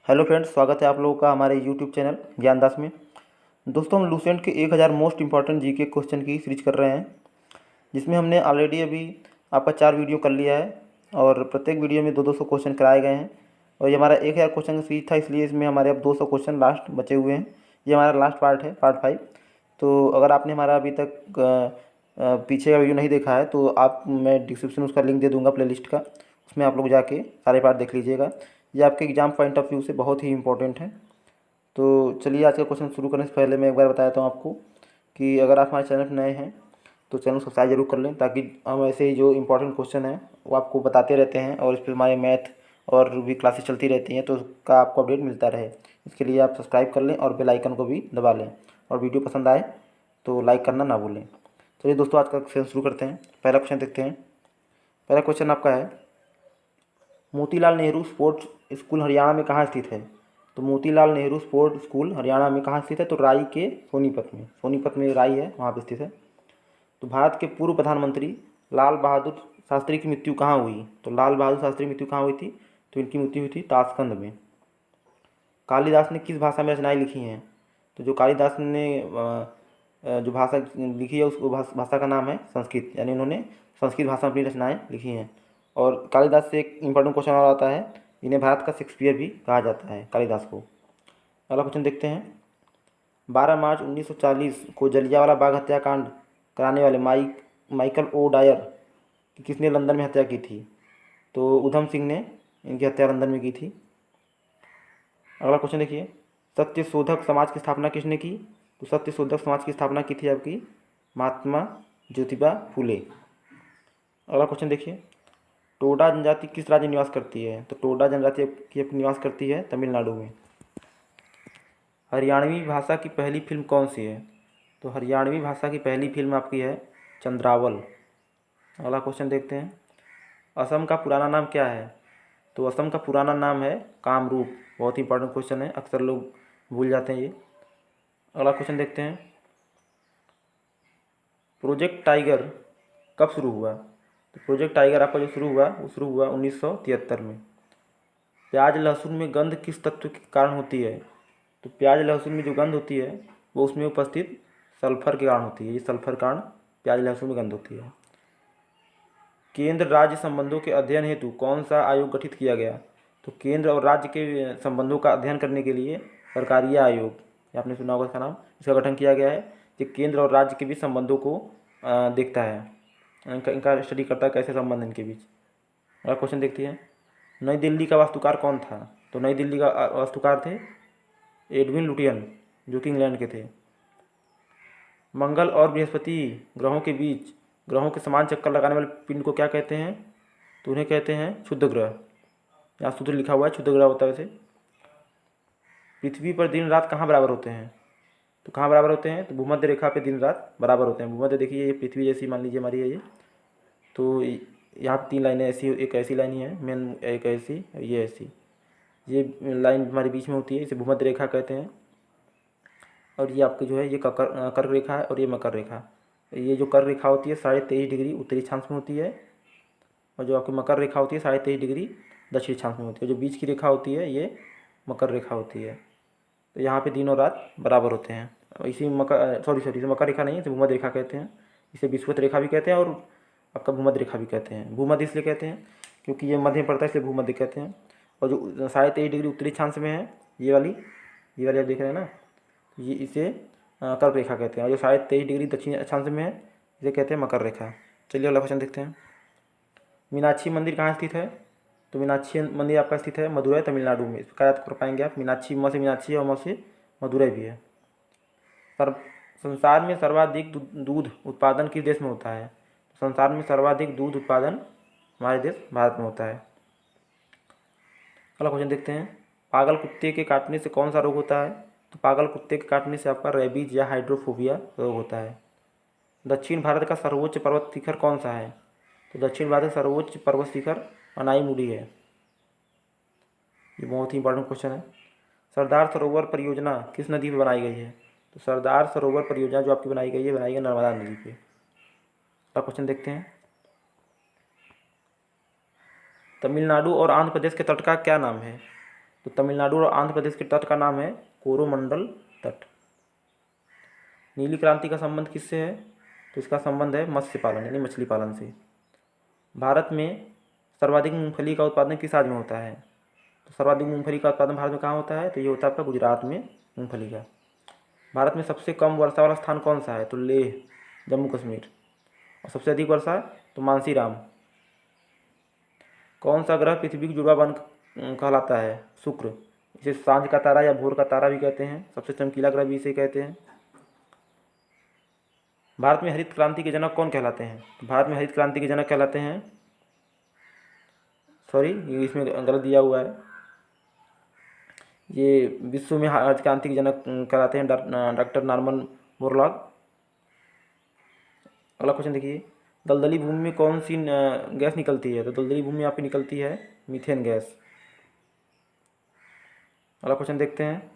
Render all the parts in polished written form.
Hello friends, स्वागत है आप लोगों का हमारे यूट्यूब चैनल ज्ञानदास में। दोस्तों, हम लूसेंट के 1000 मोस्ट इंपॉर्टेंट जीके क्वेश्चन की सीरीज कर रहे हैं, जिसमें हमने ऑलरेडी अभी आपका 4 वीडियो कर लिया है और प्रत्येक वीडियो में 200 क्वेश्चन कराए गए हैं। और ये हमारा 1000 क्वेश्चन का सीरीज था, इसलिए इसमें हमारे अब 200 क्वेश्चन लास्ट बचे हुए हैं। ये हमारा लास्ट पार्ट है, पार्ट 5। तो अगर आपने हमारा अभी तक पीछे का वीडियो नहीं देखा है तो मैं डिस्क्रिप्शन में उसका लिंक दे दूँगा प्लेलिस्ट का, उसमें आप लोग जाके सारे पार्ट देख लीजिएगा। ये आपके एग्ज़ाम पॉइंट ऑफ व्यू से बहुत ही इंपॉर्टेंट है। तो चलिए, आज का क्वेश्चन शुरू करने से पहले मैं एक बार बता देता हूँ आपको कि अगर आप हमारे चैनल पर नए हैं तो चैनल सब्सक्राइब जरूर कर लें, ताकि हम ऐसे ही जो इंपॉर्टेंट क्वेश्चन हैं वो आपको बताते रहते हैं और इस पर हमारे मैथ और भी क्लासेस चलती रहती हैं, तो उसका आपको अपडेट मिलता रहे। इसके लिए आप सब्सक्राइब कर लें और बेल आइकन को भी दबा लें, और वीडियो पसंद आए तो लाइक करना ना भूलें। चलिए दोस्तों, आज का क्वेश्चन शुरू करते हैं। पहला क्वेश्चन देखते हैं। पहला क्वेश्चन आपका है, मोतीलाल नेहरू स्पोर्ट्स स्कूल हरियाणा में कहाँ स्थित है? तो मोतीलाल नेहरू स्पोर्ट्स स्कूल हरियाणा में कहाँ स्थित है? तो राई के सोनीपत में राई है, वहाँ पर स्थित है। तो भारत के पूर्व प्रधानमंत्री लाल बहादुर शास्त्री की मृत्यु कहाँ हुई? तो लाल बहादुर शास्त्री की मृत्यु कहाँ हुई थी? तो इनकी मृत्यु हुई थी ताशकंद में। कालिदास ने किस भाषा में रचनाएं लिखी हैं? तो जो कालिदास ने जो भाषा लिखी है, उस भाषा का नाम है संस्कृत, यानी उन्होंने संस्कृत भाषा में अपनी रचनाएं लिखी हैं। और कालिदास से एक इम्पोर्टेंट क्वेश्चन और आता है, इन्हें भारत का शेक्सपियर भी कहा जाता है, कालिदास को। अगला क्वेश्चन देखते हैं। 12 मार्च 1940 को जलियांवाला बाग हत्याकांड कराने वाले माइकल ओ डायर की किसने लंदन में हत्या की थी? तो उधम सिंह ने इनकी हत्या लंदन में की थी। अगला क्वेश्चन देखिए, सत्यशोधक समाज की स्थापना किसने की? तो सत्यशोधक समाज की स्थापना की थी आपकी महात्मा ज्योतिबा फूले। अगला क्वेश्चन देखिए, टोडा जनजाति किस राज्य में निवास करती है? तो टोडा जनजाति की अपनी निवास करती है तमिलनाडु में। हरियाणवी भाषा की पहली फिल्म कौन सी है? तो हरियाणवी भाषा की पहली फिल्म आपकी है चंद्रावल। अगला क्वेश्चन देखते हैं, असम का पुराना नाम क्या है? तो असम का पुराना नाम है कामरूप। बहुत ही इंपॉर्टेंट क्वेश्चन है, अक्सर लोग भूल जाते हैं ये। अगला क्वेश्चन देखते हैं, प्रोजेक्ट टाइगर कब शुरू हुआ? तो प्रोजेक्ट टाइगर आपका जो शुरू हुआ वो शुरू हुआ 1973 में। प्याज लहसुन में गंध किस तत्व के कारण होती है? तो प्याज लहसुन में जो गंध होती है वो उसमें उपस्थित सल्फर के कारण होती है। ये सल्फर कारण प्याज लहसुन में गंध होती है। केंद्र राज्य संबंधों के अध्ययन हेतु कौन सा आयोग गठित किया गया? तो केंद्र और राज्य के संबंधों का अध्ययन करने के लिए सरकारीय आयोग, ये आपने सुना होगा इसका नाम, इसका गठन किया गया है, कि केंद्र और राज्य के बीच संबंधों को देखता है, इनका स्टडी करता है कैसे संबंध इनके बीच। अगला क्वेश्चन देखते हैं, नई दिल्ली का वास्तुकार कौन था? तो नई दिल्ली का वास्तुकार थे एडविन लुटियन, जो कि इंग्लैंड के थे। मंगल और बृहस्पति ग्रहों के बीच ग्रहों के समान चक्कर लगाने वाले पिंड को क्या कहते हैं? तो उन्हें कहते हैं क्षुद्र ग्रह। यहाँ शुद्ध लिखा हुआ है, क्षुद्र ग्रह होता है वैसे। पृथ्वी पर दिन रात कहाँ बराबर होते हैं? तो कहाँ बराबर होते हैं? तो भूमध्य रेखा पे दिन रात बराबर होते हैं। भूमध्य देखिए, ये पृथ्वी जैसी मान लीजिए हमारी है ये, तो यहाँ 3 लाइनें ऐसी, एक ऐसी लाइन ही है मेन, एक ऐसी, ये ऐसी, ये लाइन हमारे बीच में होती है, इसे भूमध्य रेखा कहते हैं। और ये आपकी जो है ये कर्क रेखा है, और ये मकर रेखा। ये जो कर्क रेखा होती है 23.5 डिग्री उत्तरी अक्षांश में होती है, और जो आपकी मकर रेखा होती है 23.5 डिग्री दक्षिण अक्षांश में होती है। जो बीच की रेखा होती है ये मकर रेखा होती है। तो यहाँ पे दिन और रात बराबर होते हैं। और इसी इसे मकर रेखा नहीं है, इसे भूमध्य रेखा कहते हैं। इसे विषुवत रेखा भी कहते हैं और आपका भूमध्य रेखा भी कहते हैं। भूमध्य इसलिए कहते हैं क्योंकि ये मध्य में पड़ता है, इसलिए भूमध्य कहते हैं। और जो 23.5 डिग्री उत्तरी अक्षांश में है, ये वाली आप देख रहे हैं ना, ये इसे कर्क रेखा कहते हैं। और जो 23.5 डिग्री दक्षिण अक्षांश में है, इसे कहते हैं मकर रेखा। चलिए अगला क्वेश्चन देखते हैं, मीनाक्षी मंदिर कहाँ स्थित है? तो मीनाक्षी मंदिर आपका स्थित है मदुरई तमिलनाडु में। इसका याद कर पाएंगे आप, मीनाक्षी म से मीनाक्षी और म से मदुरई भी है। संसार में सर्वाधिक दूध उत्पादन किस देश में होता है? संसार में सर्वाधिक दूध उत्पादन हमारे देश भारत में होता है। अगला क्वेश्चन देखते हैं, पागल कुत्ते के काटने से कौन सा रोग होता है? तो पागल कुत्ते के काटने से आपका रेबीज या हाइड्रोफोबिया रोग होता है। दक्षिण भारत का सर्वोच्च पर्वत शिखर कौन सा है? तो दक्षिण भारत का सर्वोच्च पर्वत शिखर अनाईमुडी है। ये बहुत ही इंपॉर्टेंट क्वेश्चन है। सरदार सरोवर परियोजना किस नदी पर बनाई गई है? तो सरदार सरोवर परियोजना जो आपकी बनाई गई है नर्मदा नदी पे। अगला क्वेश्चन देखते हैं, तमिलनाडु और आंध्र प्रदेश के तट का क्या नाम है? तो तमिलनाडु और आंध्र प्रदेश के तट का नाम है कोरोमंडल तट। नीली क्रांति का संबंध किससे है? तो इसका संबंध है मत्स्य पालन यानी मछली पालन से। भारत में सर्वाधिक मूंगफली का उत्पादन किस राज्य में होता है? तो सर्वाधिक मूंगफली का उत्पादन भारत में कहाँ होता है? तो ये होता है आपका गुजरात में मूंगफली का। भारत में सबसे कम वर्षा वाला स्थान कौन सा है? तो लेह, जम्मू कश्मीर। और सबसे अधिक वर्षा तो मानसीराम। कौन सा ग्रह पृथ्वी की जुड़वा बन कहलाता है? शुक्र। इसे सांझ का तारा या भोर का तारा भी कहते हैं, सबसे चमकीला ग्रह भी इसे कहते हैं। भारत में हरित क्रांति के जनक कौन कहलाते हैं? भारत में हरित क्रांति के जनक कहलाते हैं, सॉरी ये इसमें गलत दिया हुआ है, ये विश्व में हरित क्रांति के जनक कहलाते हैं डॉक्टर नॉर्मन बोरलॉग। अगला क्वेश्चन देखिए, दलदली भूमि में कौन सी गैस निकलती है? तो दलदली भूमि में यहाँ पे निकलती है मीथेन गैस। अगला क्वेश्चन देखते हैं।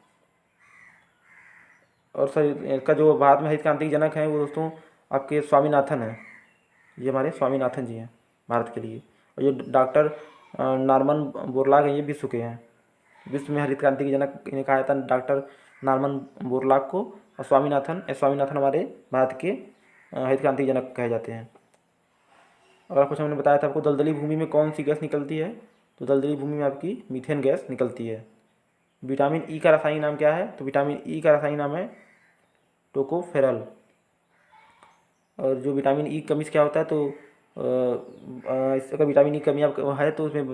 और सर इसका जो भारत में हरित क्रांति के जनक हैं वो दोस्तों आपके स्वामीनाथन हैं। ये हमारे स्वामीनाथन जी हैं भारत के लिए। और ये डॉक्टर नॉर्मन बोरलॉग हैं, ये विश्व के हैं। विश्व में हरित क्रांति के जनक इन्हें कहा जाता है डॉक्टर नॉर्मन बोरलॉग को। और स्वामीनाथन हमारे भारत के हरित क्रांति के जनक कहे जाते हैं। अगला क्वेश्चन मैंने बताया था आपको, दलदली भूमि में कौन सी गैस निकलती है? तो दलदली भूमि में आपकी मीथेन गैस निकलती है। विटामिन ई का रासायनिक नाम क्या है? तो विटामिन ई का रासायनिक नाम है टोकोफेरल। और जो विटामिन ई कमी से क्या होता है? तो अगर विटामिन ई कमी आपको है तो उसमें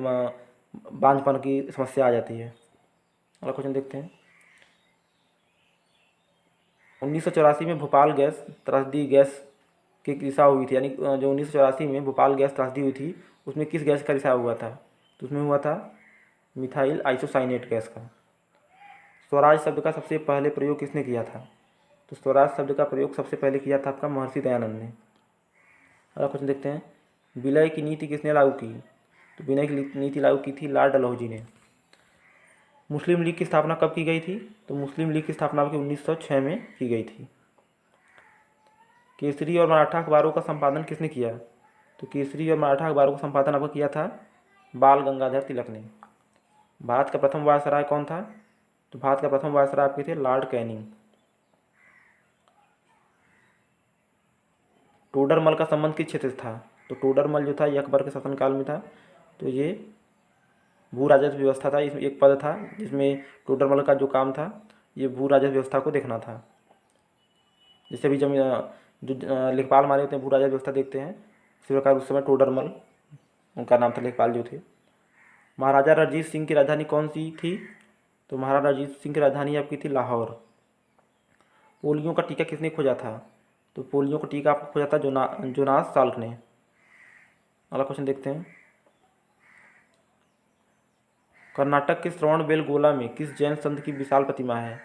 बांझपन की समस्या आ जाती है। अगला क्वेश्चन देखते हैं। 1984 में भोपाल गैस त्रासदी गैस की रिसाव हुई थी, यानी जो 1984 में भोपाल गैस त्रासदी हुई थी उसमें किस गैस का रिसाव हुआ था? तो उसमें हुआ था मिथाइल आइसोसाइनेट गैस का। स्वराज शब्द का सबसे पहले प्रयोग किसने किया था? तो स्वराज शब्द का प्रयोग सबसे पहले किया था आपका महर्षि दयानंद ने। अगला क्वेश्चन देखते हैं, विलय की नीति किसने लागू की? तो विलय की नीति लागू की थी लॉर्ड डलहौजी ने। मुस्लिम लीग की स्थापना कब की गई थी? तो मुस्लिम लीग की स्थापना आपकी 1906 में की गई थी। केसरी और मराठा अखबारों का संपादन किसने किया? तो केसरी और मराठा अखबारों का संपादन आपको किया था बाल गंगाधर तिलक ने। भारत का प्रथम वायसराय कौन था? तो भारत का प्रथम वायसराय आपके थे लॉर्ड कैनिंग। टोडरमल का संबंध किस क्षेत्र से था? तो टोडरमल जो था ये अकबर के शासनकाल में था। तो ये भू राजस्व व्यवस्था था, इसमें एक पद था जिसमें टोडरमल का जो काम था ये भू राजस्व व्यवस्था को देखना था। जैसे भी जब जो लेखपाल हमारे होते हैं भू राजस्व व्यवस्था देखते हैं, इसी प्रकार उस समय टोडरमल उनका नाम था, लेखपाल जो थे। महाराजा रणजीत सिंह की राजधानी कौन सी थी? तो महाराजा रणजीत सिंह की राजधानी आपकी थी लाहौर। पोलियो का टीका किसने खोजा था? तो पोलियो का टीका आपको खोजा था जोनास साल्क ने। अगला क्वेश्चन देखते हैं, कर्नाटक के श्रवणबेलगोला में किस जैन संत की विशाल प्रतिमा है?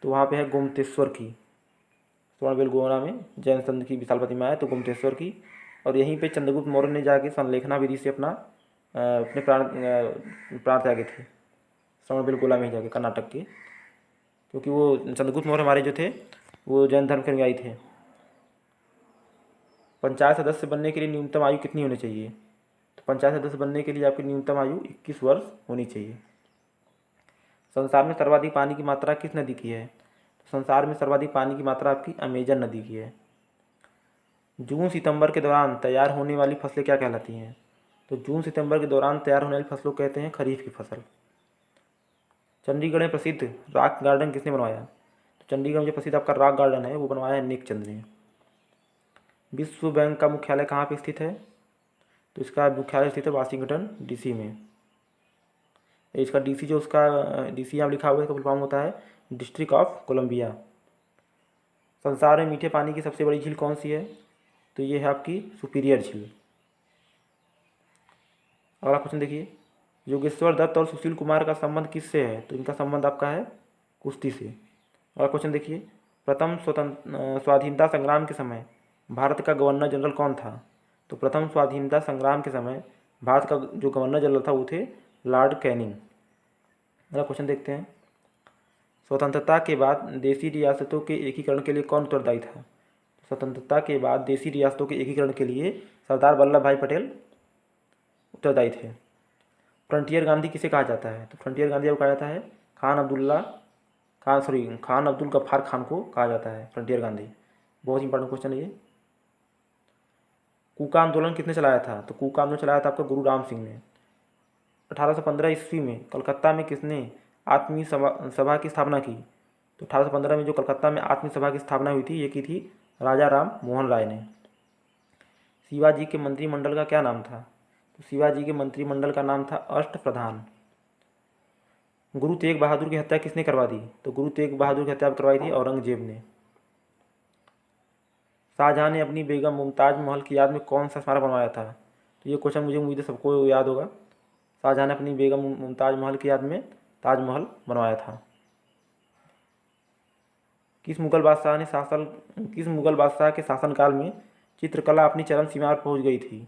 तो वहाँ पे है गोमतेश्वर की। श्रवणबेलगोला में जैन संत की विशाल प्रतिमा है तो गोमतेश्वर की। और यहीं पे चंद्रगुप्त मौर्य ने जाके संलेखना विधि से अपने प्राण त्यागे थे, श्रवणबेलगोला में ही जाके कर्नाटक के, क्योंकि वो चंद्रगुप्त मौर्य हमारे जो थे वो जैन धर्म के अनुयायी थे। पंचायत सदस्य बनने के लिए न्यूनतम आयु कितनी होनी चाहिए? तो पंचायत सदस्य बनने के लिए आपकी न्यूनतम आयु 21 वर्ष होनी चाहिए। संसार में सर्वाधिक पानी की मात्रा किस नदी की है? तो संसार में सर्वाधिक पानी की मात्रा आपकी अमेजन नदी की है। जून सितंबर के दौरान तैयार होने वाली फसलें क्या कहलाती हैं? तो जून सितंबर के दौरान तैयार होने वाली फसलों कहते हैं खरीफ की फसल। चंडीगढ़ में प्रसिद्ध रॉक गार्डन किसने बनवाया? तो चंडीगढ़ में जो प्रसिद्ध आपका रॉक गार्डन है वो बनवाया है नेक चंद ने। विश्व बैंक का मुख्यालय कहाँ पर स्थित है? तो इसका मुख्यालय स्थित है वाशिंगटन डीसी में। इसका डीसी जो उसका डीसी यहाँ लिखा हुआ है इसका फुल फॉर्म होता है डिस्ट्रिक्ट ऑफ कोलंबिया। संसार में मीठे पानी की सबसे बड़ी झील कौन सी है? तो ये है आपकी सुपीरियर झील। अगला क्वेश्चन देखिए, योगेश्वर दत्त और सुशील कुमार का संबंध किससे है? तो इनका संबंध आपका है कुश्ती से। अगला क्वेश्चन देखिए, प्रथम स्वाधीनता संग्राम के समय भारत का गवर्नर जनरल कौन था? तो प्रथम स्वाधीनता संग्राम के समय भारत का जो गवर्नर जनरल था वो थे लॉर्ड कैनिंग। अगला क्वेश्चन देखते हैं, स्वतंत्रता के बाद देशी रियासतों के एकीकरण के लिए कौन उत्तरदायी था? स्वतंत्रता के बाद देशी रियासतों के एकीकरण के लिए सरदार वल्लभ भाई पटेल उत्तरदायी थे। फ्रंटियर गांधी किसे कहा जाता है? तो फ्रंटियर गांधी को कहा जाता है खान अब्दुल गफ्फार खान को कहा जाता है फ्रंटियर गांधी। बहुत इंपॉर्टेंट क्वेश्चन है ये। कूका आंदोलन किसने चलाया था? तो कूका आंदोलन चलाया था आपका गुरु राम सिंह ने। 1815 ईस्वी में कलकत्ता में किसने आत्मीय सभा की स्थापना की? तो 1815 में जो कलकत्ता में आत्मीय सभा की स्थापना हुई थी, ये की थी राजा राम मोहन राय ने। शिवाजी के मंत्रिमंडल का क्या नाम था? तो शिवाजी के मंत्रिमंडल का नाम था अष्टप्रधान। गुरु तेग बहादुर की हत्या किसने करवा दी? तो गुरु तेग बहादुर की हत्या करवाई थी औरंगजेब ने। शाहजहां ने अपनी बेगम मुमताज महल की याद में कौन सा स्मारक बनवाया था? तो ये क्वेश्चन मुझे उम्मीद है सबको याद होगा। शाहजहां ने अपनी बेगम मुमताज महल की याद में ताजमहल बनवाया था। किस मुगल बादशाह के शासनकाल में चित्रकला अपनी चरम सीमा पर पहुंच गई थी?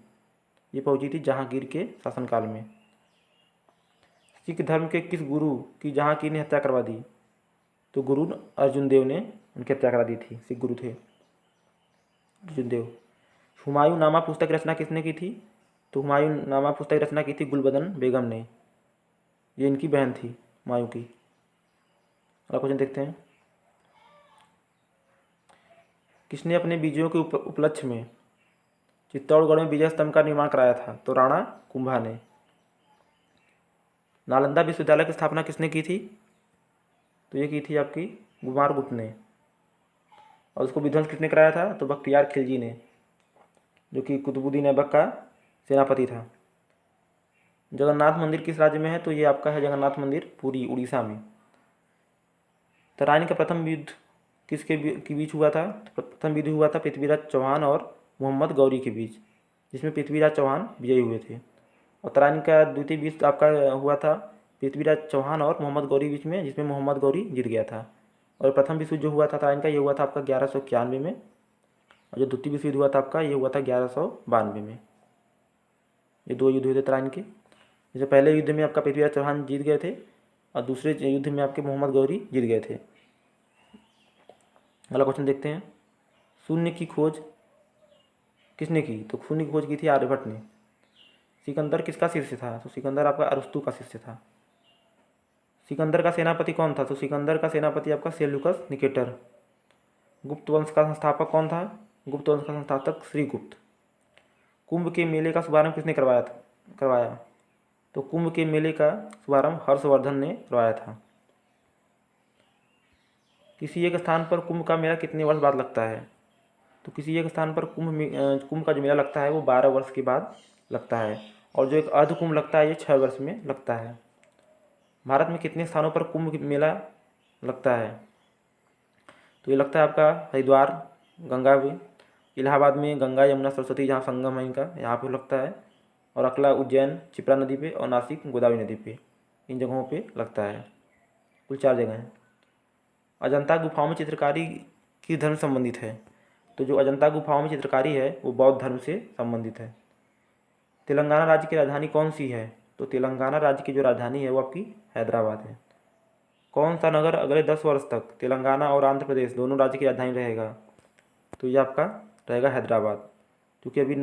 ये पहुंची थी जहांगीर के शासनकाल में। सिख धर्म के किस गुरु की जहांगीर ने हत्या करवा दी? तो गुरु अर्जुन देव ने उनकी हत्या करा दी थी। सिख गुरु थे अर्जुन देव। हुमायूं नामा पुस्तक की रचना किसने की थी? तो हुमायूं नामा पुस्तक की रचना की थी गुलबदन बेगम ने। ये इनकी बहन थी हुमायूं की। अगला क्वेश्चन देखते हैं। किसने अपने बीजों के उपलक्ष्य में चित्तौड़गढ़ में विजय स्तंभ का निर्माण कराया था? तो राणा कुंभा ने। नालंदा विश्वविद्यालय की स्थापना किसने की थी? तो ये की थी आपकी कुमारगुप्त ने। और उसको विध्वंस किसने कराया था? तो बख्तियार खिलजी ने, जो कि कुतुबुद्दीन ऐबक का सेनापति था। जगन्नाथ मंदिर किस राज्य में है? तो ये आपका है जगन्नाथ मंदिर पुरी उड़ीसा में। तराइन का प्रथम युद्ध किसके बीच हुआ था? तो प्रथम युद्ध हुआ था पृथ्वीराज चौहान और मोहम्मद गौरी के बीच, जिसमें पृथ्वीराज चौहान विजयी हुए थे। और तराइन का द्वितीय युद्ध आपका हुआ था पृथ्वीराज चौहान और मोहम्मद गौरी बीच में, जिसमें मोहम्मद गौरी जीत गया था। और प्रथम विश्व जो हुआ था तराइन का, ये हुआ था आपका 1191 में। और जो द्वितीय विश्व युद्ध हुआ था आपका, ये हुआ था 1192 में। ये दो युद्ध हुए थे तराइन के। जैसे पहले युद्ध में आपका पृथ्वीराज चौहान जीत गए थे और दूसरे युद्ध में आपके मोहम्मद गौरी जीत गए थे। अगला क्वेश्चन देखते हैं। शून्य की खोज किसने की? तो शून्य की खोज की थी आर्यभट्ट ने। सिकंदर किसका शिष्य था? तो सिकंदर आपका अरस्तु का शिष्य था। सिकंदर का सेनापति कौन था? तो सिकंदर का सेनापति आपका सेल्यूकस निकेटर। गुप्त वंश का संस्थापक कौन था? गुप्त वंश का संस्थापक श्रीगुप्त। कुंभ के मेले का शुभारंभ किसने करवाया? तो कुंभ के मेले का शुभारंभ हर्षवर्धन ने करवाया था। किसी एक स्थान पर कुंभ का मेला कितने वर्ष बाद लगता है? तो किसी एक स्थान पर कुंभ का जो मेला लगता है वो 12 वर्ष के बाद लगता है। और जो एक अर्ध कुंभ लगता है ये 6 वर्ष में लगता है। भारत में कितने स्थानों पर कुंभ मेला लगता है? तो ये लगता है आपका हरिद्वार गंगा में, इलाहाबाद में गंगा यमुना सरस्वती जहाँ संगम है इनका, यहाँ पे लगता है। और अकला उज्जैन क्षिप्रा नदी पे और नासिक गोदावरी नदी पे, इन जगहों पे लगता है। कुल 4 जगह हैं। अजंता गुफाओं में चित्रकारी किस धर्म से संबंधित है? तो जो अजंता गुफाओं में चित्रकारी है वो बौद्ध धर्म से संबंधित है। तेलंगाना राज्य की राजधानी कौन सी है? तो तेलंगाना राज्य की जो राजधानी है वो आपकी हैदराबाद है। कौन सा नगर अगले 10 वर्ष तक तेलंगाना और आंध्र प्रदेश दोनों राज्य की राजधानी रहेगा? तो ये आपका रहेगा हैदराबाद। क्योंकि अभी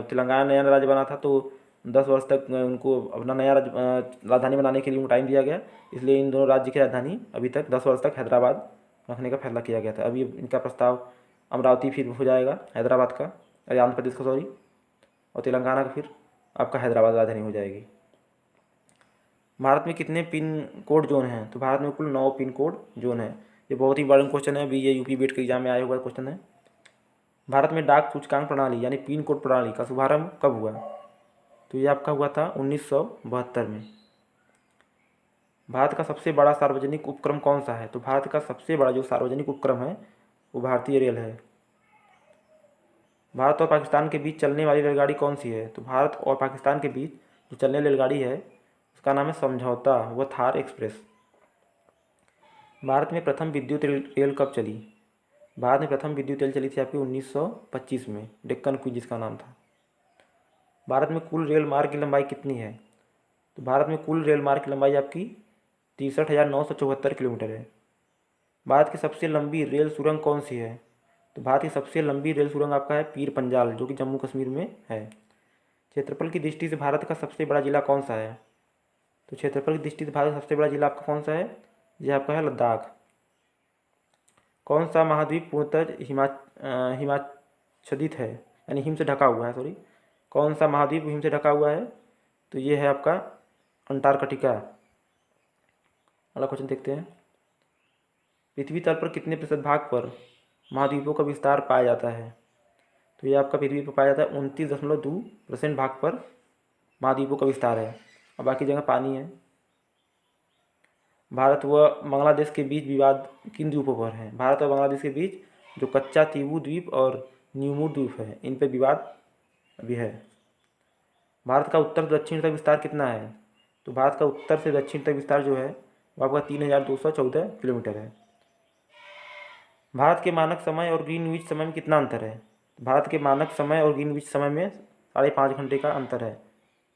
तेलंगाना नया राज्य बना था तो 10 वर्ष तक उनको अपना नया राजधानी बनाने के लिए टाइम दिया गया, इसलिए इन दोनों राज्य की राजधानी अभी तक 10 वर्ष तक हैदराबाद रखने का फैसला किया गया था। अभी इनका प्रस्ताव अमरावती फिर हो जाएगा हैदराबाद का, आंध्र प्रदेश का सॉरी, और तेलंगाना का फिर आपका हैदराबाद राजधानी हो जाएगी। भारत में कितने पिन कोड जोन हैं? तो भारत में कुल 9 पिन कोड जोन है। ये बहुत ही इंपॉर्टेंट क्वेश्चन है, अभी ये यूपी बीट के एग्जाम में आया हुआ क्वेश्चन है। भारत में डाक सूचकांक प्रणाली यानी पिन कोड प्रणाली का शुभारंभ कब हुआ? तो ये आपका हुआ था 1972 में। भारत का सबसे बड़ा सार्वजनिक उपक्रम कौन सा है? तो भारत का सबसे बड़ा जो सार्वजनिक उपक्रम है वो भारतीय रेल है। भारत और पाकिस्तान के बीच चलने वाली रेलगाड़ी कौन सी है? तो भारत और पाकिस्तान के बीच जो चलने वाली रेलगाड़ी है उसका नाम है समझौता, वह थार एक्सप्रेस। भारत में प्रथम विद्युत रेल कब चली? भारत में प्रथम विद्युत रेल चली थी आपकी 1925 में, डेक्कन क्वीन जिसका नाम था। भारत में कुल रेल मार्ग की लंबाई कितनी है? तो भारत में कुल रेल मार्ग की लंबाई आपकी 63,974 किलोमीटर है। भारत की सबसे लंबी रेल सुरंग कौन सी है? तो भारत की सबसे लंबी रेल सुरंग आपका है पीर पंजाल, जो कि जम्मू कश्मीर में है। क्षेत्रफल की दृष्टि से भारत का सबसे बड़ा जिला कौन सा है? तो क्षेत्रफल की दृष्टि से भारत का सबसे बड़ा जिला आपका कौन सा है? यह आपका है लद्दाख। कौन सा महाद्वीप पूर्णतः हिमाच्छादित है, यानी हिम से ढका हुआ है, सॉरी, कौन सा महाद्वीप हिम से ढका हुआ है? तो ये है आपका अंटार्कटिका। अगला क्वेश्चन देखते हैं। पृथ्वी तल पर कितने प्रतिशत भाग पर महाद्वीपों का विस्तार पाया जाता है? तो ये आपका पृथ्वी पर पाया जाता है 29.2% भाग पर महाद्वीपों का विस्तार है, और बाकी जगह पानी है। भारत व बांग्लादेश के बीच विवाद किन द्वीपों पर है? भारत और बांग्लादेश के बीच जो कच्चा तीवू द्वीप और न्यूमू द्वीप है, इन पर विवाद अभी है। भारत का उत्तर से दक्षिण तक विस्तार कितना है? तो भारत का उत्तर से दक्षिण तक विस्तार जो है वो आपका 3214 किलोमीटर है। भारत के मानक समय और ग्रीनविच समय में कितना अंतर है? भारत के मानक समय और ग्रीनविच समय में 5.5 घंटे का अंतर है।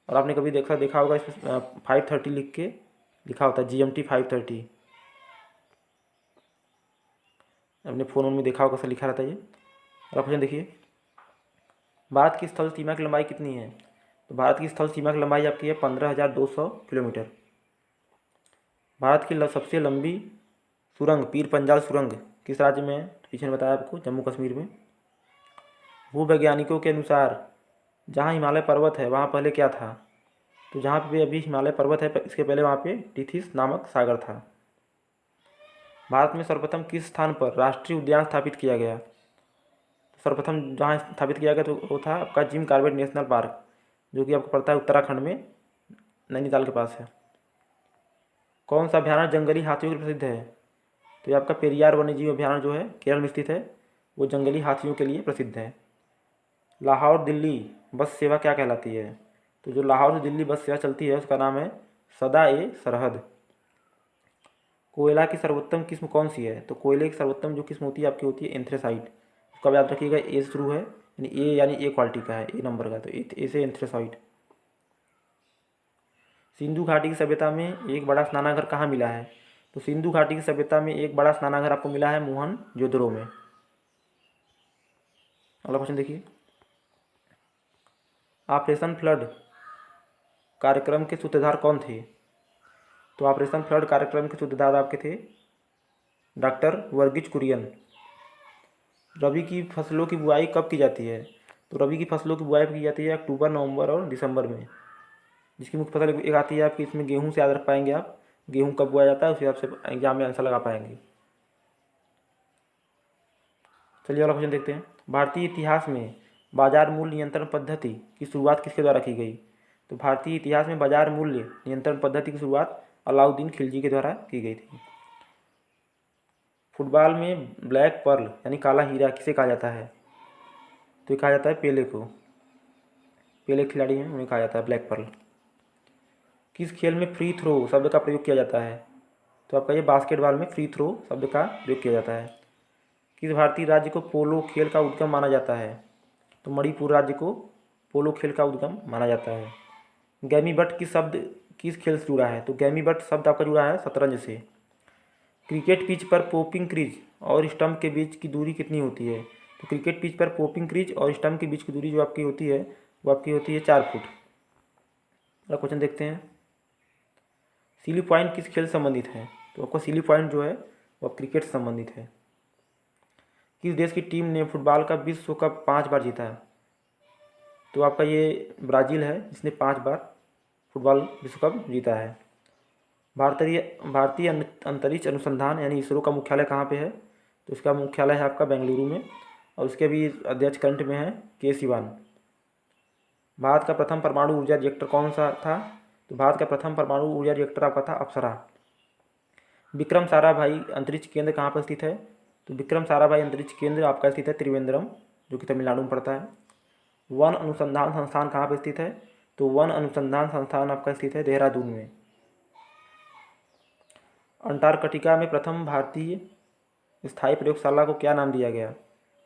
और आपने कभी देखा होगा इसमें 5:30 लिख के लिखा होता है, GMT 5:30। अपने फ़ोन में देखा होगा कैसे लिखा रहता है ये। और ऑप्शन देखिए, भारत की स्थल सीमा की लंबाई कितनी है? तो भारत की स्थल सीमा की लंबाई आपकी है 15,200 किलोमीटर। भारत की सबसे लंबी सुरंग पीर पंजाल सुरंग किस राज्य में है? पीछे ने बताया आपको, जम्मू कश्मीर में। भूवैज्ञानिकों के अनुसार जहाँ हिमालय पर्वत है वहाँ पहले क्या था? तो जहाँ पे अभी हिमालय पर्वत है इसके पहले वहाँ पे टिथिस नामक सागर था। भारत में सर्वप्रथम किस स्थान पर राष्ट्रीय उद्यान स्थापित किया गया? सर्वप्रथम जहाँ स्थापित किया गया तो वो था आपका जिम कॉर्बेट नेशनल पार्क, जो कि आपको पड़ता है उत्तराखंड में, नैनीताल के पास है। कौन सा अभ्यारण्य जंगली हाथियों के लिए प्रसिद्ध है? तो ये आपका पेरियार वन्यजीव अभ्यारण्य जो है केरल में स्थित है, वो जंगली हाथियों के लिए प्रसिद्ध है। लाहौर दिल्ली बस सेवा क्या कहलाती है? तो जो लाहौर से दिल्ली बस सेवा चलती है उसका नाम है सदा-ए-सरहद। कोयला की सर्वोत्तम किस्म कौन सी है? तो कोयले की सर्वोत्तम जो किस्म होती है आपकी होती है एंथ्रेसाइट। उसका याद रखिएगा, ए से शुरू है, यानी ए क्वालिटी का है, ए नंबर का, तो ए से एंथ्रेसाइट। सिंधु घाटी की सभ्यता में एक बड़ा स्नानागार कहाँ मिला है? तो सिंधु घाटी की सभ्यता में एक बड़ा स्नानागार आपको मिला है मोहनजोदड़ो में। अगला क्वेश्चन देखिए, ऑपरेशन फ्लड कार्यक्रम के सूत्रधार कौन थे? तो ऑपरेशन फ्लड कार्यक्रम के सूत्रधार आपके थे डॉक्टर वर्गीज कुरियन। रबी की फसलों की बुआई कब की जाती है? तो रबी की फसलों की बुआई की जाती है अक्टूबर, नवंबर और दिसंबर में। जिसकी मुख्य फसल एक आती है आपकी, इसमें गेहूं से याद रख पाएंगे आप, गेहूं कब बोया जाता है, उस हिसाब से एग्जाम में आंसर लगा पाएंगे। चलिए अगला क्वेश्चन देखते हैं। भारतीय इतिहास में बाजार मूल्य नियंत्रण पद्धति की शुरुआत किसके द्वारा की गई? तो भारतीय इतिहास में बाजार मूल्य नियंत्रण पद्धति की शुरुआत अलाउद्दीन खिलजी के द्वारा की गई थी। फुटबॉल में ब्लैक पर्ल यानी काला हीरा किसे कहा जाता है? तो ये कहा जाता है पेले को। पेले खिलाड़ी हैं, उन्हें कहा जाता है ब्लैक पर्ल। किस खेल में फ्री थ्रो शब्द का प्रयोग किया जाता है? तो आपका ये बास्केटबॉल में फ्री थ्रो शब्द का प्रयोग किया जाता है। किस भारतीय राज्य को पोलो खेल का उद्गम माना जाता है? तो मणिपुर राज्य को पोलो खेल का उद्गम माना जाता है। गैमीबट किस खेल से जुड़ा है? तो गैमीबट शब्द आपका जुड़ा है शतरंज से। क्रिकेट पिच पर पोपिंग क्रीज और स्टंप के बीच की दूरी कितनी होती है? तो क्रिकेट पिच पर पोपिंग क्रीज और स्टंप के बीच की दूरी जो आपकी होती है वो आपकी होती है 4 फुट। अगला क्वेश्चन देखते हैं, सिली पॉइंट किस खेल से संबंधित है? तो आपका सिली पॉइंट जो है वो क्रिकेट से संबंधित है। किस देश की टीम ने फुटबॉल का विश्व कप 5 बार जीता है? तो आपका ये ब्राज़ील है जिसने 5 बार फुटबॉल विश्व कप जीता है। भारतीय अंतरिक्ष अनुसंधान यानी इसरो का मुख्यालय कहाँ पे है? तो इसका मुख्यालय है आपका बेंगलुरु में, और उसके भी अध्यक्ष करंट में है के सिवान। भारत का प्रथम परमाणु ऊर्जा रिएक्टर कौन सा था? तो भारत का प्रथम परमाणु ऊर्जा रिएक्टर आपका था अप्सरा। विक्रम साराभाई अंतरिक्ष केंद्र कहाँ पर स्थित है? तो विक्रम साराभाई अंतरिक्ष केंद्र आपका स्थित है त्रिवेंद्रम, जो कि तमिलनाडु में पड़ता है। वन अनुसंधान संस्थान कहाँ पर स्थित है? तो वन अनुसंधान संस्थान आपका स्थित है देहरादून में। अंटार्कटिका में प्रथम भारतीय स्थायी प्रयोगशाला को क्या नाम दिया गया?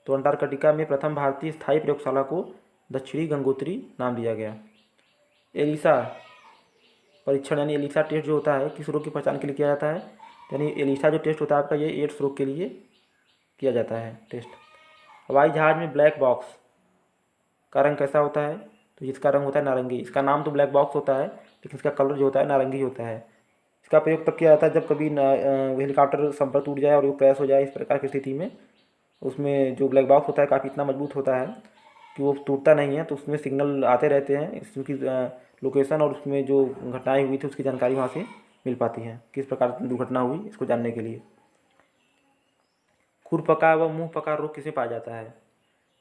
तो अंटार्कटिका में प्रथम भारतीय स्थायी प्रयोगशाला को दक्षिणी गंगोत्री नाम दिया गया। एलिसा परीक्षण यानी एलिसा टेस्ट जो होता है किस रोग की पहचान के लिए किया जाता है? यानी एलिसा जो टेस्ट होता है आपका ये एड्स रोग के लिए किया जाता है टेस्ट। हवाई जहाज़ में ब्लैक बॉक्स का रंग कैसा होता है? तो इसका रंग होता है नारंगी। इसका नाम तो ब्लैक बॉक्स होता है, लेकिन इसका कलर जो होता है नारंगी होता है। इसका प्रयोग तब किया जाता है जब कभी हेलीकॉप्टर संपर्क टूट जाए और वो क्रैश हो जाए, इस प्रकार की स्थिति में उसमें जो ब्लैक बॉक्स होता है काफ़ी इतना मजबूत होता है कि वो टूटता नहीं है, तो उसमें सिग्नल आते रहते हैं, इसकी लोकेशन और उसमें जो घटनाएं हुई थी उसकी जानकारी वहाँ से मिल पाती है, किस प्रकार दुर्घटना हुई इसको जानने के लिए। खुरपका व मुंह पका रोग किसे पाया जाता है?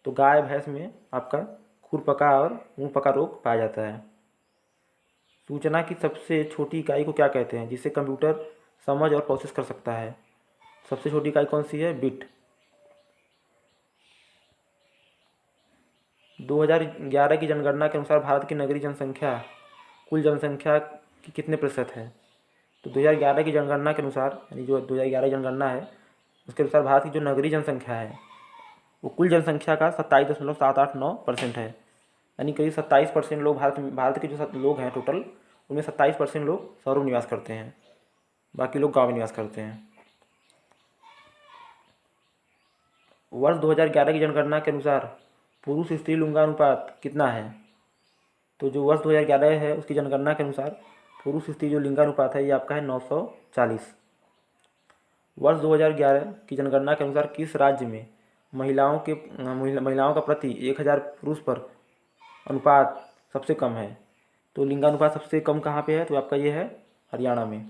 तो गाय भैंस में आपका खुरपका और मुंह पका रोग पाया जाता है। सूचना की सबसे छोटी इकाई को क्या कहते हैं जिसे कंप्यूटर समझ और प्रोसेस कर सकता है? सबसे छोटी इकाई कौन सी है? बिट। 2011 की जनगणना के अनुसार भारत की नगरीय जनसंख्या कुल जनसंख्या की कितने प्रतिशत है? तो 2011 की जनगणना के अनुसार, यानी जो 2011 की जनगणना है उसके अनुसार भारत की जो नगरीय जनसंख्या है वो कुल जनसंख्या का 27.789% है। यानी करीब 27% लोग भारत के जो लोग हैं टोटल, उनमें 27% लोग शहरों में निवास करते हैं, बाकी लोग गाँव में निवास करते हैं। वर्ष 2011 की जनगणना के अनुसार पुरुष स्त्री लिंगानुपात कितना है? तो जो वर्ष 2011 है उसकी जनगणना के अनुसार पुरुष स्त्री जो लिंगानुपात है ये आपका है 940। वर्ष 2011 की जनगणना के अनुसार किस राज्य में महिलाओं का प्रति 1000 पुरुष पर अनुपात सबसे कम है? तो लिंगानुपात सबसे कम कहाँ पे है? तो आपका ये है हरियाणा में।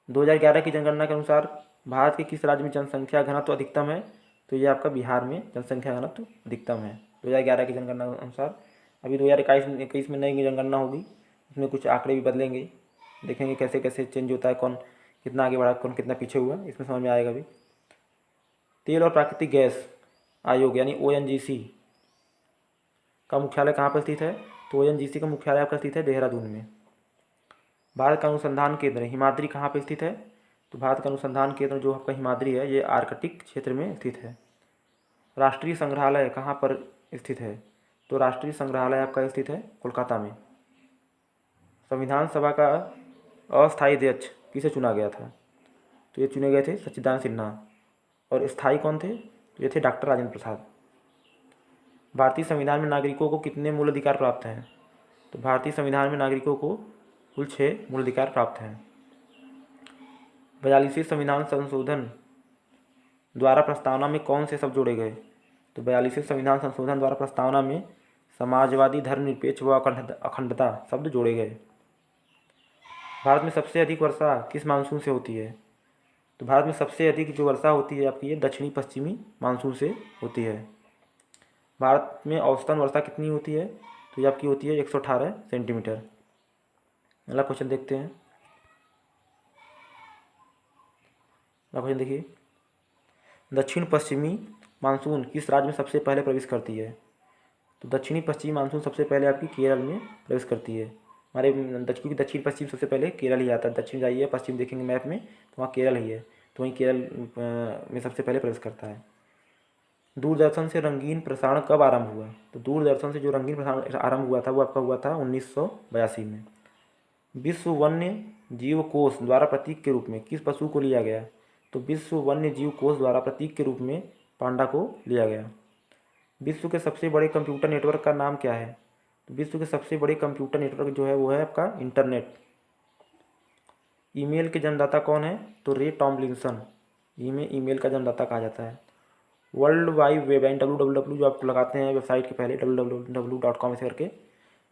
2011 की जनगणना के अनुसार भारत के किस राज्य में जनसंख्या घनत्व अधिकतम है? तो ये आपका बिहार में जनसंख्या घनत्व अधिकतम है 2011 की जनगणना के अनुसार। अभी 2021 में नई जनगणना होगी, उसमें कुछ आंकड़े भी बदलेंगे, देखेंगे कैसे कैसे चेंज होता है, कौन कितना आगे बढ़ा कौन कितना पीछे हुआ, इसमें समझ में आएगा भी। तेल और प्राकृतिक गैस आयोग यानी ONGC का मुख्यालय कहाँ पर स्थित है? तो ONGC का मुख्यालय आपका स्थित है देहरादून में। भारत का अनुसंधान केंद्र हिमाद्री कहाँ पर स्थित है? तो भारत का अनुसंधान केंद्र जो आपका हिमाद्री है ये आर्कटिक क्षेत्र में स्थित है। राष्ट्रीय संग्रहालय कहाँ पर स्थित है? तो राष्ट्रीय संग्रहालय आपका स्थित है कोलकाता में। संविधान सभा का अस्थायी अध्यक्ष किसे चुना गया था? तो ये चुने गए थे सच्चिदानंद सिन्हा। और स्थायी कौन थे? तो ये थे डॉक्टर राजेंद्र प्रसाद। भारतीय संविधान में नागरिकों को कितने मूल अधिकार प्राप्त हैं? तो भारतीय संविधान में नागरिकों को कुल 6 मूल अधिकार प्राप्त हैं। 42वें संविधान संशोधन द्वारा प्रस्तावना में कौन से शब्द जोड़े गए? तो 42वें संविधान संशोधन द्वारा प्रस्तावना में समाजवादी, धर्मनिरपेक्ष व अखंडता शब्द जोड़े गए। भारत में सबसे अधिक वर्षा किस मानसून से होती है? तो भारत में सबसे अधिक जो वर्षा होती है आपकी ये दक्षिणी पश्चिमी मानसून से होती है। भारत में औसतन वर्षा कितनी होती है? तो ये आपकी होती है 118 सेंटीमीटर। अगला क्वेश्चन देखते हैं। अगला क्वेश्चन देखिए, दक्षिण पश्चिमी मानसून किस राज्य में सबसे पहले प्रवेश करती है? तो दक्षिणी पश्चिमी मानसून सबसे पहले आपकी केरल में प्रवेश करती है। हमारे क्योंकि दक्षिण पश्चिम सबसे पहले केरल ही आता है, दक्षिण जाइए पश्चिम देखेंगे मैप में तो वहाँ केरल ही है, तो वहीं केरल में सबसे पहले प्रवेश करता है। दूरदर्शन से रंगीन प्रसारण कब आरंभ हुआ? तो दूरदर्शन से जो रंगीन प्रसारण आरंभ हुआ था वो आपका हुआ था 1982 में। विश्व वन्य जीव कोष द्वारा प्रतीक के रूप में किस पशु को लिया गया? तो विश्व वन्य जीव कोष द्वारा प्रतीक के रूप में पांडा को लिया गया। विश्व के सबसे बड़े कंप्यूटर नेटवर्क का नाम क्या है? तो विश्व के सबसे बड़े कंप्यूटर नेटवर्क जो है वो है आपका इंटरनेट। ईमेल के जन्मदाता कौन है? तो रे टॉमलिंसन ईमेल का जन्मदाता कहा जाता है। वर्ल्ड वाइड वेब यानी www जो आप लगाते हैं वेबसाइट के पहले www.com ऐसे करके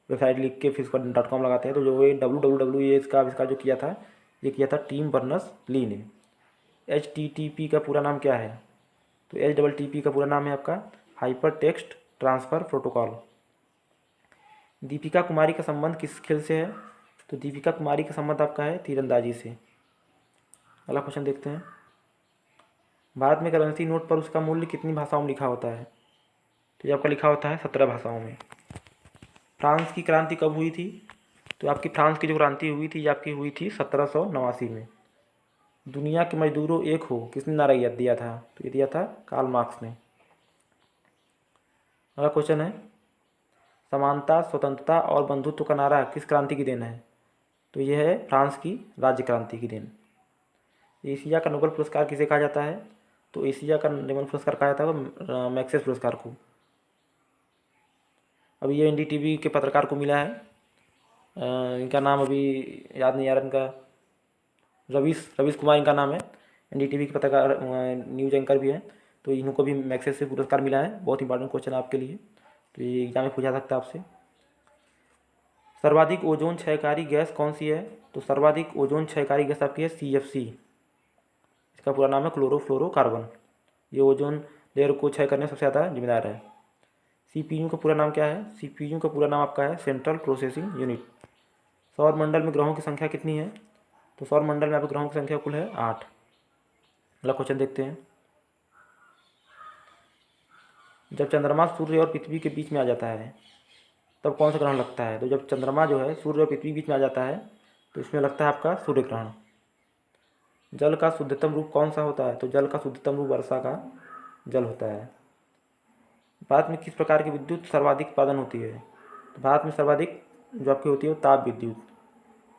वेबसाइट लिख के फिर उसका .com लगाते हैं, तो जो ये www ये इसका जो किया था ये किया था टिम बर्नर्स-ली ने। HTTP का पूरा नाम क्या है? तो HTTP का पूरा नाम है आपका hypertext transfer protocol. Deepika Kumari का संबंध किस खेल से है? तो दीपिका कुमारी का संबंध आपका है तीरंदाजी से। अगला क्वेश्चन देखते हैं। भारत में करेंसी नोट पर उसका मूल्य कितनी भाषाओं में लिखा होता है? तो ये आपका लिखा होता है 17 भाषाओं में। फ्रांस की क्रांति कब हुई थी? तो आपकी फ्रांस की जो क्रांति हुई थी ये आपकी हुई थी 1789 में। दुनिया के मजदूरों एक हो किसने नारा दिया था? तो ये दिया था कार्ल मार्क्स ने। अगला क्वेश्चन है, समानता, स्वतंत्रता और बंधुत्व का नारा किस क्रांति की देन है? तो यह है फ्रांस की राज्य क्रांति की देन। एशिया का नोबेल पुरस्कार किसे कहा जाता है? तो एशिया का नोबेल पुरस्कार कहा जाता है मैक्सेस पुरस्कार को। अभी ये एनडीटीवी के पत्रकार को मिला है। इनका नाम अभी याद नहीं आ रहा, इनका रवीश कुमार इनका नाम है। एनडीटीवी के पत्रकार, न्यूज़ एंकर भी हैं। तो इनको भी मैग्सेस से पुरस्कार मिला है। बहुत इंपॉर्टेंट क्वेश्चन आपके लिए, तो ये एग्जाम में पूछा सकता है आपसे। सर्वाधिक ओजोन क्षयकारी गैस कौन सी है? तो सर्वाधिक ओजोन क्षयकारी गैस आपकी है CFC। इसका पूरा नाम है क्लोरोफ्लोरोकार्बन। ये ओजोन लेयर को क्षय करने में सबसे ज़्यादा जिम्मेदार है। CPU का पूरा नाम क्या है? CPU का पूरा नाम आपका है सेंट्रल प्रोसेसिंग यूनिट। सौर मंडल में ग्रहों की संख्या कितनी है? तो सौर मंडल में आपके ग्रहों की संख्या कुल है 8। अगला क्वेश्चन देखते हैं। जब चंद्रमा सूर्य और पृथ्वी के बीच में आ जाता है तब कौन सा ग्रहण लगता है? तो जब चंद्रमा जो है सूर्य और पृथ्वी के बीच में आ जाता है तो इसमें लगता है आपका सूर्य ग्रहण। जल का शुद्धतम रूप कौन सा होता है? तो जल का शुद्धतम रूप वर्षा का जल होता है। भारत में किस प्रकार की विद्युत सर्वाधिक उत्पादन होती है? तो भारत में सर्वाधिक जो आपकी होती है वो ताप विद्युत,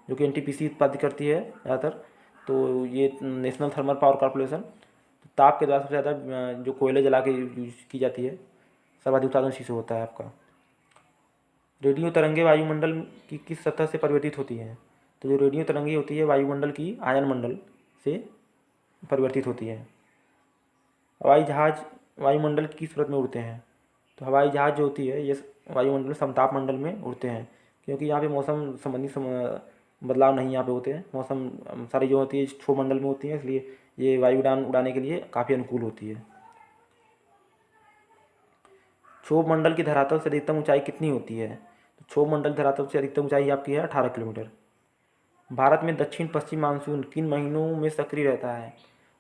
जो कि NTPC उत्पादित करती है ज़्यादातर। तो ये नेशनल थर्मल पावर कॉर्पोरेशन, तो ताप के द्वारा सबसे ज़्यादा जो कोयले जला के यूज की जाती है, सर्वाधिक उत्पादन इसी से होता है आपका। रेडियो तरंगे वायुमंडल की किस सतह से परिवर्तित होती हैं? तो जो रेडियो तरंगे होती है वायुमंडल की आयन मंडल से परिवर्तित होती है। हवाई जहाज़ वायुमंडल की किस परत में उड़ते हैं? तो हवाई जहाज़ जो होती है ये वायुमंडल समताप मंडल में उड़ते हैं, क्योंकि यहाँ पे मौसम संबंधी बदलाव नहीं यहाँ पे होते हैं। मौसम सारी जो होती है क्षोभ मंडल में होती है, इसलिए ये वायुयान उड़ाने के लिए काफ़ी अनुकूल होती है। क्षोभ मंडल की धरातल से अधिकतम ऊंचाई कितनी होती है? तो क्षोभ मंडल धरातल से अधिकतम ऊंचाई आपकी है 18 किलोमीटर। भारत में दक्षिण पश्चिम मानसून किन महीनों में सक्रिय रहता है?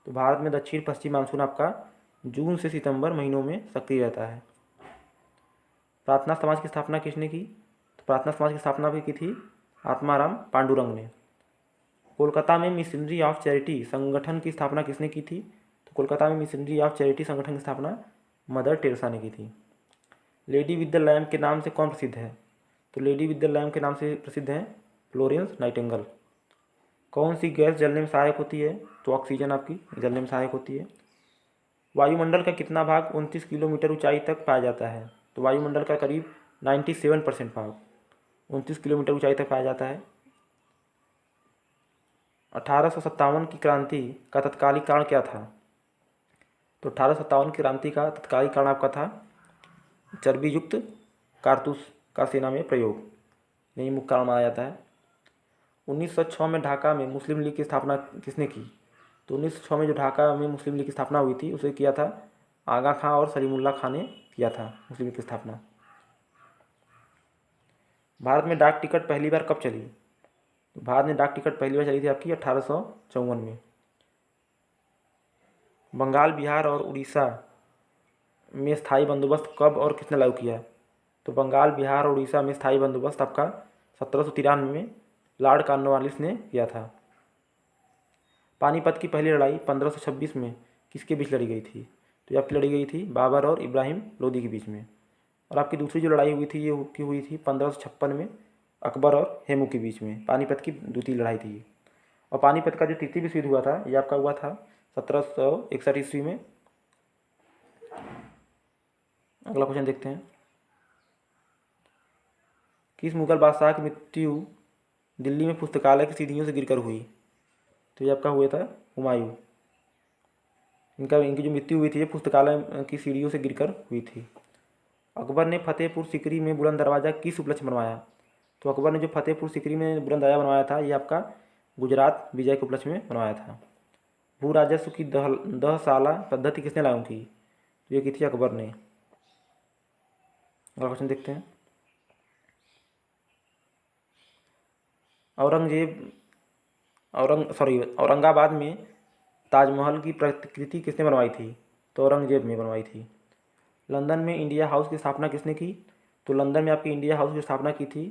तो भारत में दक्षिण पश्चिम मानसून आपका जून से सितंबर महीनों में सक्रिय रहता है। प्रार्थना समाज की स्थापना किसने की? तो प्रार्थना समाज की स्थापना भी की थी आत्माराम पांडुरंग ने। कोलकाता में मिशनरी ऑफ चैरिटी संगठन की स्थापना किसने की थी? तो कोलकाता में मिशनरी ऑफ चैरिटी संगठन की स्थापना मदर टेरेसा ने की थी। लेडी विद द लैम्प के नाम से कौन प्रसिद्ध है? तो लेडी विद द लैम्प के नाम से प्रसिद्ध हैं फ्लोरेंस नाइटिंगेल। कौन सी गैस जलने में सहायक होती है? तो ऑक्सीजन आपकी जलने में सहायक होती है। वायुमंडल का कितना भाग 29 किलोमीटर ऊंचाई तक पाया जाता है? तो वायुमंडल का करीब 97% भाग 29 किलोमीटर ऊंचाई तक पाया जाता है। 1857 की क्रांति का तत्कालिक कारण क्या था? तो 1857 की क्रांति का तत्कालिक कारण आपका था चर्बी युक्त कारतूस का सेना में प्रयोग, यही मुख्य कारण माना जाता है। 1906 में ढाका में मुस्लिम लीग की स्थापना किसने की? तो 1906 में जो ढाका में मुस्लिम लीग की स्थापना हुई थी उसे किया था आगा खां और सलीमुल्ला खां ने किया था मुस्लिम लीग की स्थापना। भारत में डाक टिकट पहली बार कब चली? तो भारत में डाक टिकट पहली बार चली थी आपकी 1854 में। बंगाल, बिहार और उड़ीसा में स्थायी बंदोबस्त कब और किसने लागू किया? तो बंगाल, बिहार और उड़ीसा में स्थायी बंदोबस्त आपका 1793 में लॉर्ड कॉर्नवालिस ने किया था। पानीपत की पहली लड़ाई 1526 में किसके बीच लड़ी गई थी? तो ये आपकी लड़ी गई थी बाबर और इब्राहिम लोदी के बीच में। और आपकी दूसरी जो लड़ाई हुई थी ये हुई थी 1556 में अकबर और हेमू के बीच में। पानीपत की द्वितीय लड़ाई थी। और पानीपत का जो तृतीय विश्व युद्ध हुआ था ये आपका हुआ था 1761 ईस्वी में। अगला क्वेश्चन देखते हैं। किस मुगल बादशाह की मृत्यु दिल्ली में पुस्तकालय की सीढ़ियों से गिरकर हुई? तो ये आपका हुआ था हुमायूं। इनकी जो मृत्यु हुई थी ये पुस्तकालय की सीढ़ियों से गिरकर हुई थी। अकबर ने फतेहपुर सीकरी में बुलंद दरवाज़ा किस उपलक्ष्य में बनवाया? तो अकबर ने जो फतेहपुर सीकरी में बुलंद दरवाज़ा बनवाया था ये आपका गुजरात विजय के उपलक्ष्य में बनवाया था। भू राजस्व की 10 साला पद्धति किसने लागू की? तो ये की थी अकबर ने। अगला क्वेश्चन देखते हैं। औरंगाबाद में ताजमहल की प्रतिकृति किसने बनवाई थी? तो औरंगजेब ने बनवाई थी। लंदन में इंडिया हाउस की स्थापना किसने की? तो लंदन में आपकी इंडिया हाउस की स्थापना की थी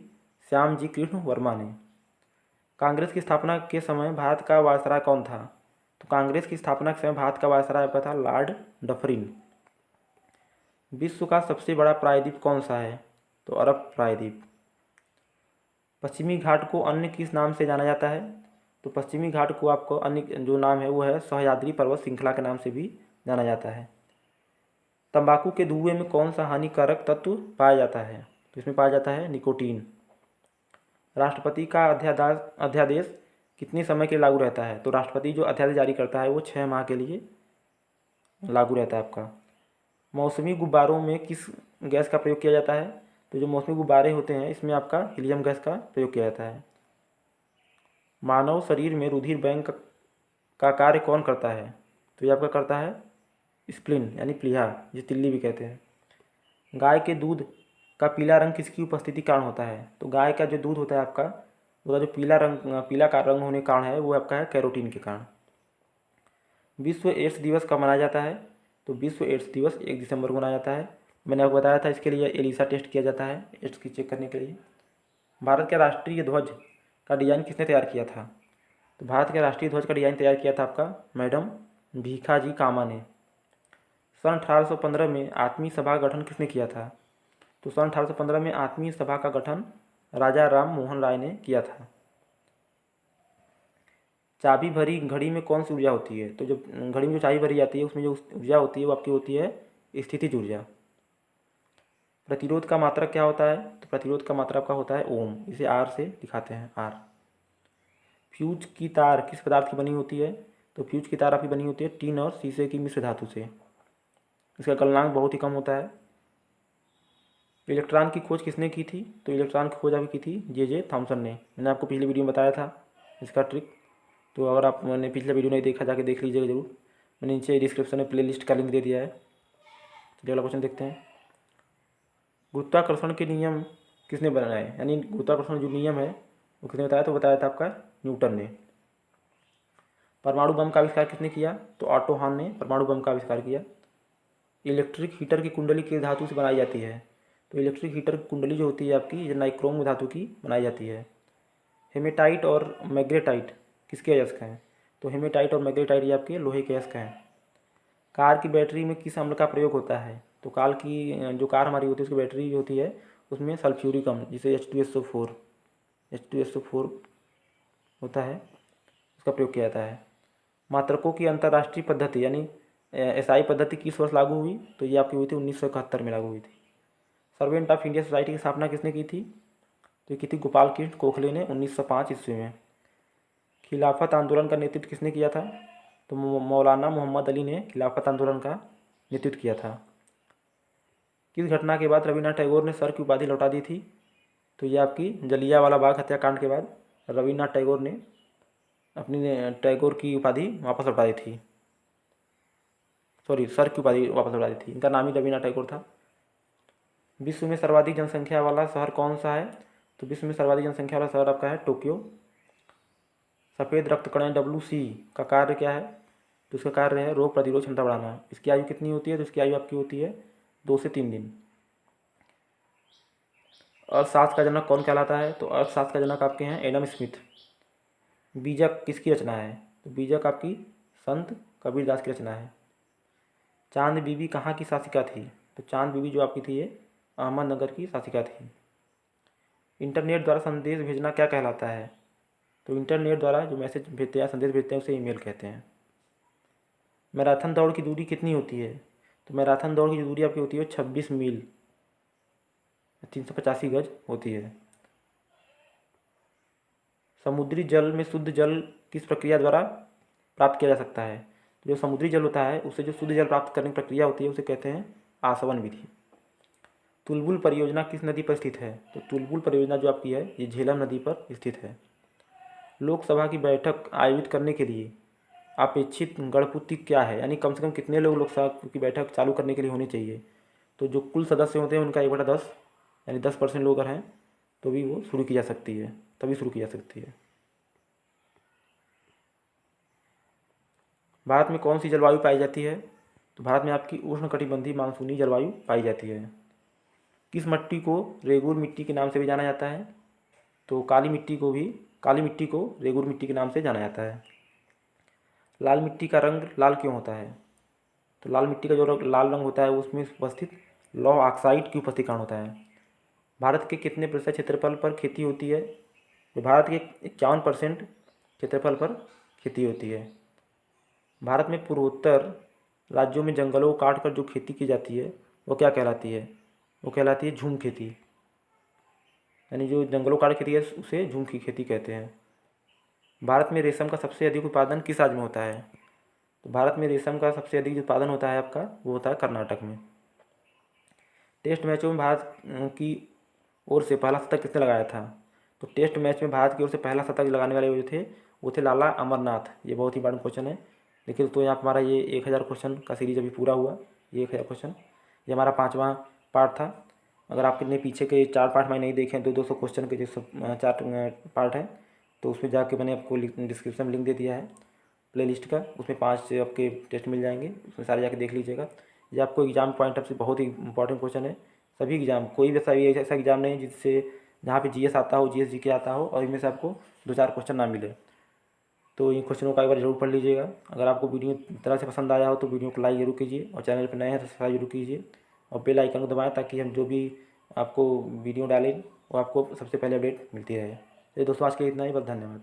श्यामजी कृष्ण वर्मा ने। कांग्रेस की स्थापना के समय भारत का वायसराय कौन था? तो कांग्रेस की स्थापना के समय भारत का वायसराय आपका था लॉर्ड डफरिन। विश्व का सबसे बड़ा प्रायद्वीप कौन सा है? तो अरब प्रायद्वीप। पश्चिमी घाट को अन्य किस नाम से जाना जाता है? तो पश्चिमी घाट को आपको अन्य जो नाम है वो है सह्याद्री पर्वत श्रृंखला के नाम से भी जाना जाता है। तंबाकू के धुएं में कौन सा हानिकारक तत्व पाया जाता है? तो इसमें पाया जाता है निकोटीन। राष्ट्रपति का अध्यादेश कितने समय के लिए लागू रहता है? तो राष्ट्रपति जो अध्यादेश जारी करता है वो 6 माह के लिए लागू रहता है आपका। मौसमी गुब्बारों में किस गैस का प्रयोग किया जाता है? तो जो मौसमी गुब्बारे होते हैं इसमें आपका हीलियम गैस का प्रयोग किया जाता है। मानव शरीर में रुधिर बैंक का कार्य कौन करता है? तो ये आपका करता है स्प्लीन यानी प्लीहा, जिसे तिल्ली भी कहते हैं। गाय के दूध का पीला रंग किसकी उपस्थिति के कारण होता है? तो गाय का जो दूध होता है आपका, उसका जो पीला का रंग होने के कारण है वो आपका है कैरोटीन के कारण। विश्व एड्स दिवस कब मनाया जाता है? तो विश्व एड्स दिवस 1 दिसंबर को मनाया जाता है। मैंने आपको बताया था इसके लिए एलिसा टेस्ट किया जाता है एड्स की चेक करने के लिए। भारत के राष्ट्रीय ध्वज का डिज़ाइन किसने तैयार किया था? तो भारत के राष्ट्रीय ध्वज का डिज़ाइन तैयार किया था आपका मैडम भीखाजी कामा ने। सन 1815 में आत्मीय सभा का गठन किसने किया था? तो सन 1815 में आत्मीय सभा का गठन राजा राम मोहन राय ने किया था। चाबी भरी घड़ी में कौन सी ऊर्जा होती है? तो जब घड़ी में जो चाबी भरी जाती है उसमें जो ऊर्जा होती है वो आपकी होती है स्थितिज ऊर्जा। प्रतिरोध का मात्रक क्या होता है? तो प्रतिरोध का मात्रक का होता है ओम, इसे आर से दिखाते हैं आर। फ्यूज की तार किस पदार्थ की बनी होती है? तो फ्यूज की तार आपकी बनी होती है टीन और शीशे की मिश्र धातु से। इसका गलनांक बहुत ही कम होता है। इलेक्ट्रॉन की खोज किसने की थी? तो इलेक्ट्रॉन की खोज अभी की थी जे थॉमसन ने। मैंने आपको पिछले वीडियो में बताया था इसका ट्रिक, तो अगर आपने पिछला वीडियो नहीं देखा जाके देख लीजिएगा ज़रूर। मैंने नीचे डिस्क्रिप्शन में प्ले लिस्ट का लिंक दे दिया है। चलिए अगला क्वेश्चन देखते हैं। गुरुत्वाकर्षण के नियम किसने बनाए? यानी गुरुत्वाकर्षण जो नियम है वो किसने बताया? तो बताया था आपका न्यूटन ने। परमाणु बम का आविष्कार किसने किया? तो ऑटो हॉर्न ने परमाणु बम का आविष्कार किया। इलेक्ट्रिक हीटर की कुंडली किस धातु से बनाई जाती है? तो इलेक्ट्रिक हीटर की कुंडली जो होती है आपकी ये नाइक्रोम धातु की बनाई जाती है। हेमेटाइट और मैग्नेटाइट किसके अयस्क हैं? तो हेमेटाइट और मैग्नेटाइट ये आपके लोहे के अयस्क हैं। कार की बैटरी में किस अम्ल का प्रयोग होता है? तो कार की जो कार हमारी होती है उसकी बैटरी जो होती है उसमें सल्फ्यूरिक अम्ल जिसे H2SO4 होता है उसका प्रयोग किया जाता है। मात्रकों की अंतर्राष्ट्रीय पद्धति यानी SI पद्धति किस वर्ष लागू हुई? तो ये आपकी हुई थी 1971 में लागू हुई थी। सर्वेंट ऑफ इंडिया सोसाइटी की स्थापना किसने की थी? तो ये की थी गोपाल कृष्ण गोखले ने 1905 ईस्वी में। खिलाफत आंदोलन का नेतृत्व किसने किया था? तो मौलाना मोहम्मद अली ने खिलाफत आंदोलन का नेतृत्व किया था। किस घटना के बाद रविन्द्रनाथ टैगोर ने सर की उपाधि लौटा दी थी? तो ये आपकी जलियांवाला बाग हत्याकांड के बाद रविन्द्रनाथ टैगोर ने अपनी टैगोर की उपाधि वापस लौटा दी थी। सर की उपाधि वापस लौटा दी थी। इनका नाम ही रविन्द्रनाथ टैगोर था। विश्व में सर्वाधिक जनसंख्या वाला शहर कौन सा है? तो विश्व में सर्वाधिक जनसंख्या वाला शहर आपका है टोक्यो। सफ़ेद रक्त कण WC का कार्य क्या है? तो इसका कार्य है रोग प्रतिरोध क्षमता बढ़ाना। इसकी आयु कितनी होती है? तो इसकी आयु आपकी होती है 2 से 3 दिन। अर्थशास्त्र का जनक कौन कहलाता है? तो अर्थशास्त्र का जनक आपके हैं एडम स्मिथ। बीजक किसकी रचना है? तो बीजक आपकी संत कबीरदास की रचना है। चांद बीबी कहाँ की शासिका थी? तो चांद बीबी जो आपकी थी ये अहमदनगर की शासिका थी। इंटरनेट द्वारा संदेश भेजना क्या कहलाता है? तो इंटरनेट द्वारा जो मैसेज भेजते हैं संदेश भेजते हैं उसे ईमेल कहते हैं। मैराथन दौड़ की दूरी कितनी होती है? तो मैराथन दौड़ की जो दूरी आपकी होती है 26 मील 385 गज होती है। समुद्री जल में शुद्ध जल किस प्रक्रिया द्वारा प्राप्त किया जा सकता है? तो जो समुद्री जल होता है उससे जो शुद्ध जल प्राप्त करने की प्रक्रिया होती है उसे कहते हैं आसवन विधि। तुलबुल परियोजना किस नदी पर स्थित है? तो तुलबुल परियोजना जो आपकी है ये झेलम नदी पर स्थित है। लोकसभा की बैठक आयोजित करने के लिए अपेक्षित गणपूर्ति क्या है? यानी कम से कम कितने लोग लोकसभा की बैठक चालू करने के लिए होने चाहिए? तो जो कुल सदस्य होते हैं उनका 1/10 यानी 10% लोग अगर हैं तो भी वो शुरू की जा सकती है, तभी शुरू की जा सकती है। भारत में कौन सी जलवायु पाई जाती है? तो भारत में आपकी उष्णकटिबंधीय मानसूनी जलवायु पाई जाती है। किस मिट्टी को रेगूर मिट्टी के नाम से भी जाना जाता है? तो काली मिट्टी को रेगूर मिट्टी के नाम से जाना जाता है। लाल मिट्टी का रंग लाल क्यों होता है? तो लाल मिट्टी का जो लाल रंग होता है उसमें उपस्थित लौह ऑक्साइड की उपस्थिति कारण होता है। भारत के कितने प्रतिशत क्षेत्रफल पर खेती होती है? तो भारत के 51% क्षेत्रफल पर खेती होती है। भारत में पूर्वोत्तर राज्यों में जंगलों को काट कर जो खेती की जाती है वो क्या कहलाती है? वो कहलाती है झूम खेती। यानी जो जंगलों काट खेती है उसे झूम की खेती कहते हैं। भारत में रेशम का सबसे अधिक उत्पादन किस राज्य में होता है? तो भारत में रेशम का सबसे अधिक जो उत्पादन होता है आपका वो होता है कर्नाटक में। टेस्ट मैचों में भारत की ओर से पहला शतक किसने लगाया था? तो टेस्ट मैच में भारत की ओर से पहला शतक लगाने वाले जो थे वो थे लाला अमरनाथ। ये बहुत ही इंपॉर्टेंट क्वेश्चन है। देखिए तो यहाँ पर हमारा ये 1000 क्वेश्चन का सीरीज अभी पूरा हुआ। ये 1000 क्वेश्चन ये हमारा 5वां पार्ट था। अगर आपने ने पीछे के 4 पार्ट मैंने नहीं देखे हैं, 200 क्वेश्चन के जो 4 पार्ट हैं, तो उसमें जाके मैंने आपको डिस्क्रिप्शन में लिंक दे दिया है प्लेलिस्ट का। उसमें 5 आपके टेस्ट मिल जाएंगे, उसमें सारे जाके देख लीजिएगा। ये आपको एग्जाम पॉइंट ऑफ से बहुत ही इंपॉर्टेंट क्वेश्चन है। सभी एग्जाम, कोई भी ऐसा एग्जाम नहीं है जिससे जहाँ पे जीएस आता हो, जीएस जीके आता हो और इनमें से आपको 2-4 क्वेश्चन ना मिले। तो इन क्वेश्चनों का एक बार जरूर पढ़ लीजिएगा। अगर आपको वीडियो तरह से पसंद आया हो तो वीडियो को लाइक जरूर कीजिए और चैनल पर नए हैं तो सब्सक्राइब जरूर कीजिए और बेल आइकन को दबाएं ताकि हम जो भी आपको वीडियो डालें वो आपको सबसे पहले अपडेट मिलती रहे। तो दोस्तों आज के लिए इतना ही, बस धन्यवाद।